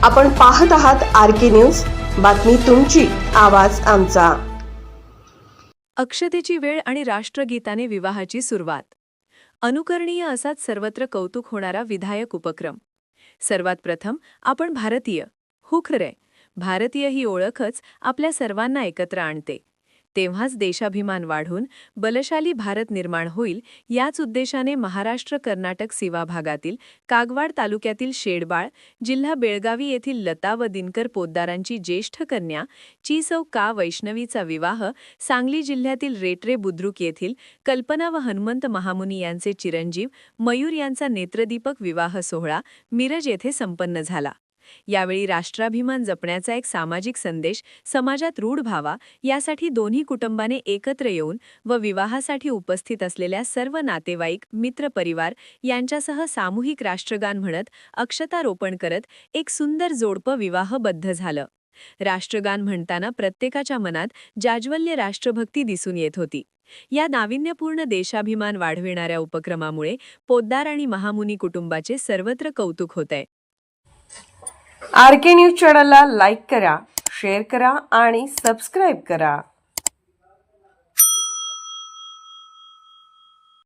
आपण पाहत आहात आर.के. न्यूज. बातमी तुमची, आवाज आमचा. अक्षतेची वेळ आणि राष्ट्रगीताने विवाहाची सुरुवात. अनुकरणीय असाच सर्वत्र कौतुक होणारा विधायक उपक्रम. सर्वात प्रथम आपण भारतीय, हुख रे, भारतीय ही ओळखच आपल्या सर्वांना एकत्र आणते. तेव्हाच देशाभिमान वाढून बलशाली भारत निर्माण होईल. याच उद्देशाने महाराष्ट्र कर्नाटक सीमा भागातील कागवाड तालुक्यातील शेडबाळ, जिल्हा बेळगावी येथील लता व दिनकर पोद्दारांची ज्येष्ठ कन्या चिसौ का वैष्णवीचा विवाह सांगली जिल्ह्यातील रेटरे बुद्रुक येथील कल्पना व हनुमंत महामुनी यांचे चिरंजीव मयूर यांचा नेत्रदीपक विवाह सोहळा मिरज येथे संपन्न झाला. यावेळी राष्ट्राभिमान जपण्याचा एक सामाजिक संदेश समाजात रूढ व्हावा यासाठी दोन्ही कुटुंबाने एकत्र येऊन व विवाहासाठी उपस्थित असलेल्या सर्व नातेवाईक, मित्रपरिवार यांच्यासह सामूहिक राष्ट्रगान म्हणत अक्षतारोपण करत एक सुंदर जोडपं विवाहबद्ध झालं. राष्ट्रगान म्हणताना प्रत्येकाच्या मनात जाज्वल्य राष्ट्रभक्ती दिसून येत होती. या नाविन्यपूर्ण देशाभिमान वाढविणाऱ्या उपक्रमामुळे पोद्दार आणि महामुनी कुटुंबाचे सर्वत्र कौतुक होतंय. आर.के. न्यूज चॅनलला लाईक करा, शेअर करा आणि सबस्क्राईब करा.